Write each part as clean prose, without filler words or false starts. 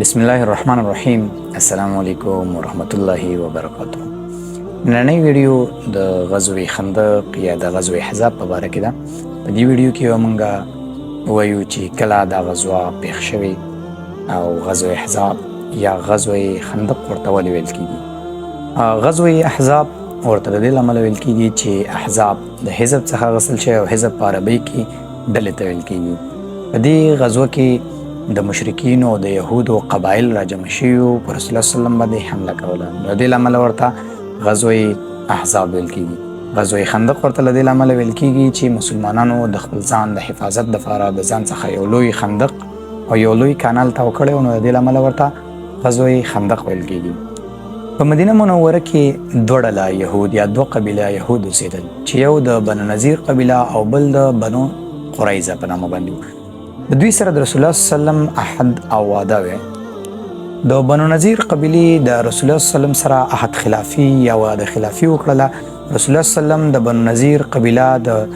بسم الله الرحمن الرحیم. السلام علیکم ورحمت الله وبرکاته. نننۍ ویډیو د غزوه خندق یا د غزوه احزاب په اړه کې ده. په دې ویډیو کې موږ وایو چې کله دا غزوه پیښ شوې او غزوه احزاب یا غزوه خندق ورته ولې ویل کېږي. غزوه احزاب ورته د دې له امله ویل کېږي چې احزاب د حزب څخه اخیستل شوی او حزب په عربۍ کې ډلې ته ویل کېږي. په دې غزوه کې د مشرکین او د یهودو قبایل راجمع شوي پر رسول الله صلی الله علیه وسلم باندې حمله کوله. د دې له امله ورته غزوه احزاب ویل کېږي. غزوه خندق ورته د دې له امله ویل کېږي چې مسلمانانو د خپل ځان د حفاظت لپاره د ځان څخه یو لوی خندق او یو لوی کانال تاو کړی و، نو د دې له امله ورته غزوه خندق ویل کېږي. په مدینه منوره کې دوه ډله یهود یا دوه قبیله یهود اوسېدل چې یو د بنو نذیر قبیله او بل د بنو قریظه په نامه باندې و. د دوی سره د رسول الله صلی الله علیه وسلم عهد او واده وی. د بنو نذیر قبیلې د رسول الله صلی الله علیه وسلم سره عهد خلافي یا واده خلافي وکړله. رسول الله صلی الله علیه وسلم د بنو نذیر قبیله د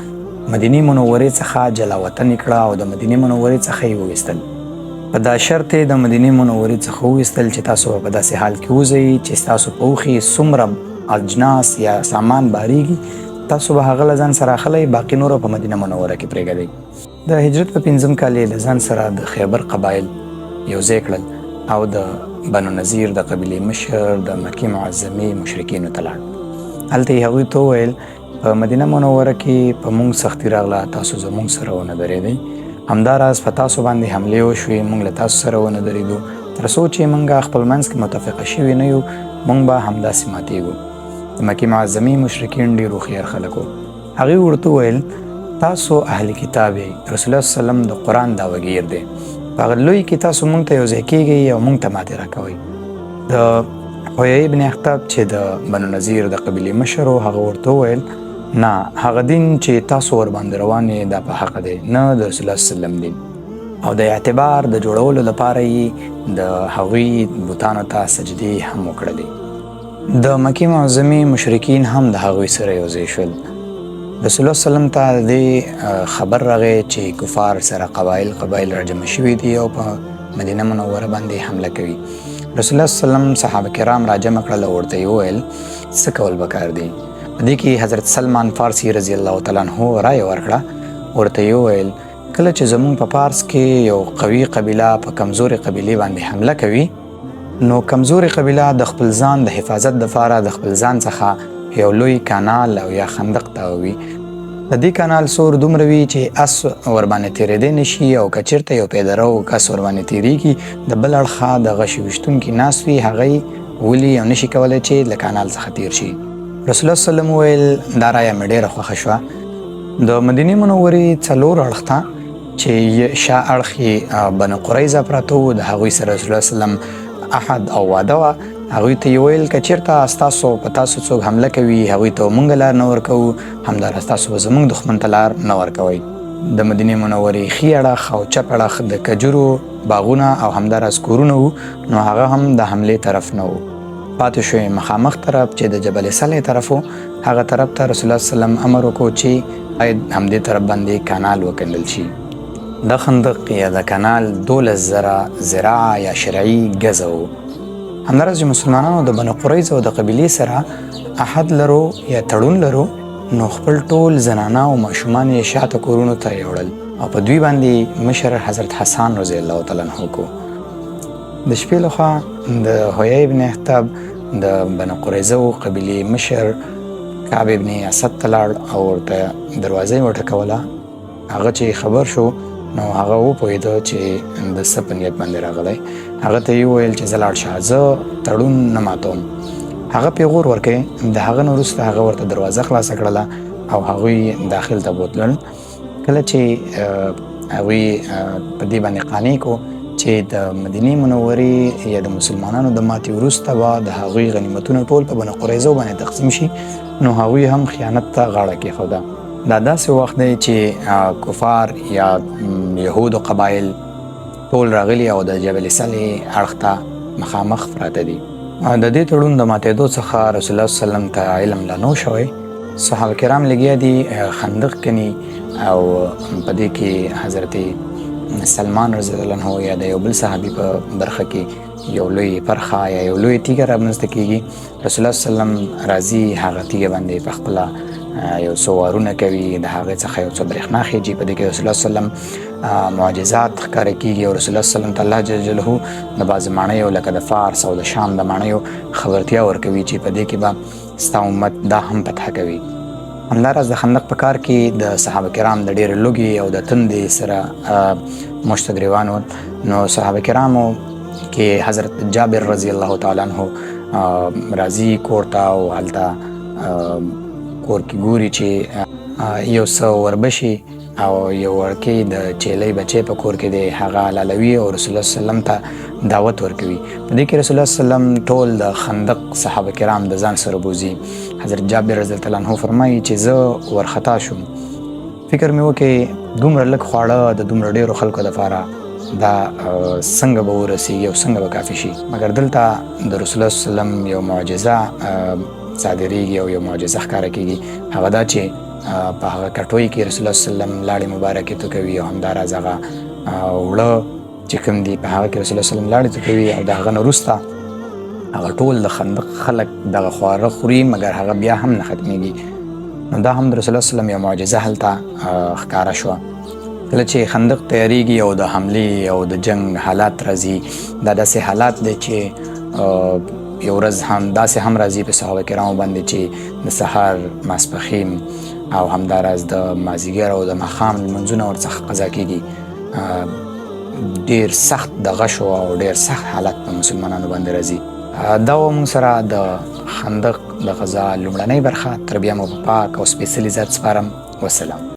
مدینې منورې څخه جلا وطن کړه او د مدینې منورې څخه یې وویستل. په دا شرط د مدینې منورې څخه وویستل چې تاسو په داسې حال کې اوسئ چې ستاسو په اوښي څومره اجناس یا سامان باریږي تاسو به هغه له ځان سره اخلئ، باقي نور په مدینه منوره کې پرېږدئ. د هجرت په 5م کال یې له ځان سره د خیبر قبایل یو ځای کړل او د بنو نذیر د قبیلې مشر د مکې معظمې مشرکینو ته لاړ. هلته یې هغوی ته وویل په مدینه منوره کې په موږ سختي راغله، تاسو زموږ سره ونه درېدئ. همداراز په تاسو باندې حملې وشوې، موږ له تاسو سره ونه درېدو. تر څو چې موږ خپل منځ کې متفقه شوي نه یو، موږ به همداسې ماتېږو. د مکې معظمې مشرکین ډېر هوښیار خلک وو. هغوی ورته وویل تاسو اهل کتاب یې، رسول الله صلی الله علیه وسلم د قرآن دعوګیر دی، په هغه لوی کې تاسو موږ ته یو ځای کېږئ او موږ ته ماتې راکوئ. د حویی بن اخطب چې د بنو نذیر د قبیلې مشر و، هغه ورته وویل نه، هغه دین چې تاسو ورباندې روان یې دا په حق دی، نه د رسول الله صلی الله علیه وسلم دین. او د اعتبار د جوړولو لپاره یې د هغوی بوتانو ته سجدې هم وکړلې. د مکې معظمې مشرکین هم د هغوی سره یو ځای شول. رسول الله صلی الله علیه وسلم ته د خبر راغی چې کفار سره قبایل راجمع شوي دي او په مدینه منوره باندې حمله کوي. رسول الله صلی الله علیه وسلم صحابه کرام راجمع کړل او ورته یې وویل څه کول پکار دي. په دې کې حضرت سلمان فارسی رضی الله تعالی عنه رایه ورکړه. ورته یې وویل کله چې زموږ په پارس کې یو قوي قبیله په کمزورې قبیلې باندې حمله کوي، نو کمزورې قبیله د خپل ځان د حفاظت دپاره د خپل ځان څخه یو لوی کانال او یا خندق تاووي. د دې کانال سور دومره وي چې اس ورباندې تېرېدی نشي او که چېرته یو پیدرو کس ورباندې تېرېږي د بل اړخه د غشي ویشتونکي ناست وي، هغه یې ولي او نشي کولی چې له کانال څخه تېر شي. رسول الله صلی الله علیه وسلم وویل دا رایه مې ډېره خوښه شوه. د مدینې منورې څلور اړخ ته چې شا اړخ یې بنو قریظه پراته وو، د هغوی سره رسول الله صلی الله علیه وسلم عهد او واده وه. هغوی ته یې ویل که چېرته ستاسو په تاسو څوک حمله کوي، هغوی ته موږ لار نه ورکوو، همداراز تاسو به زموږ دښمن ته لار نه ورکوئ. د مدینې منورې ښي اړخ او چپ اړخ د کجورو باغونه او همداراز کورونه وو، نو هغه هم د حملې طرف نه وو. پاتې شوی مخامخ طرف چې د جبل صلح طرف وو، هغه طرف ته رسول الله صلی الله علیه وسلم امر وکړو چې باید همدې طرف باندې کانال وکندل شي. د خندق یا د کانال 12,000 زراعه یا شرعي ګزه وو. همداراز چې مسلمانانو د بنو قریظه او د قبیلې سره عهد لرو یا تړون لرو، نو خپل ټول زنانه او ماشومان یې شاته کورونو ته یوړل او په دوی باندې مشر حضرت حسن رضی الله تعالی عنه کو. د شپې لخوا د حویی بن اخطب د بنو قریظه او قبیلې مشر کعب ابن اسد ته لاړ او ورته دروازه یې وټکوله. هغه چې خبر شو نو هغه وپوهېده چې د څه په نیت باندې راغلی. هغه ته یې وویل چې زه لاړ شه، زه تړون نه ماتوم. هغه پیغور ورکوي. د هغه نه وروسته هغه ورته دروازه خلاصه کړله او هغوی داخل ته بوتلل. کله چې هغوی په دې باندې قانع کو چې د مدینې منورې یا د مسلمانانو د ماتې وروسته به د هغوی غنیمتونه ټول په بنو قریظه باندې تقسیم شي، نو هغوی هم خیانت ته غاړه کېښوده. دا داسې وخت دی چې کفار یا یهود و قبایل ټول راغلي او د جبل صلح اړخ ته مخامخ پراته دي. د دې تړون د ماتېدو څخه رسول الله صلی الله علیه وسلم ته علم لا نو شوی. صحابه کرام لګیا دي خندق کني او په دې کې حضرت سلمان رضی الله عنه یا د یو بل صحابي په برخه کې یو لوی پرخه یا یو لوی تیږه رامنځته کیږي، رسول الله صلی الله علیه وسلم راځي هغه تیږه باندې په خپله یو څه وارونه کوي، د هغې څخه یو څه برېښنا خیجي، په دې کې رسول الله صلی الله علیه وسلم معجزات ښکاره کیږي او رسول الله صلی الله علیه وسلم ته الله جل جلاله د بعضې ماڼیو لکه د فارس او د شام د ماڼیو خبرتیا ورکوي چې په دې کې به ستا امت دا هم فتح کوي. همداراز د خندق په کار کې د صحابه کرام د ډېرې لوږې او د تندې سره مشت ګریوان ول، نو صحابه کرامو کې حضرت جابر رضی الله تعالی عنه راځي کور ته او هلته کور کې ګوري چې یو څه وربشي او یو وړکۍ د چیلۍ بچی په کور کې دی، هغه حلالوي او رسول الله صلی الله علیه وسلم ته دعوت ورکوي. په دې کې رسول الله صلی الله علیه وسلم ټول د خندق صحابه کرام د ځان سره بوځي. حضرت جابر رضی الله عنه فرمایي چې زه ورخطا شوم، فکر مې وکړ دومره لږ خواړه د دومره ډېرو خلکو دپاره دا څنګه به ورسیږي او څنګه به کافي شي، مګر دلته د رسول الله صلی الله علیه وسلم یو معجزه صادریږي او یو معجزه ښکاره کیږي، هغه دا چې په هغه کټوۍ کې رسول الله صلی الله علیه وسلم لاړې مبارکې توکوي او همداراز هغه اوړه چې کوم دي په هغه کې رسول الله صلی الله علیه وسلم لاړې توکوي او د هغه نه وروسته هغه ټول د خندق خلک دغه خواړه خوري، مګر هغه بیا هم نه ختمېږي. نو دا هم د رسول الله صلی الله علیه وسلم یو معجزه هلته ښکاره شوه. کله چې خندق تیاریږي او د حملې او د جنگ حالات راځي، دا داسې حالات دی چې یو ورځ هم داسې هم راځي په صحابه کرامو باندې چې د سهار ماسپښین او همداراز د مازدیګر او د ماښام لمونځونه ورڅخه قضا کیږي. ډېر سخت د غشو او ډېر سخت حالت په مسلمانانو باندې راځي. دا و موږ سره د خندق د غزا لومړنۍ برخه. تر بیا مو په پاک او سپېڅلي ذات سپارم. والسلام.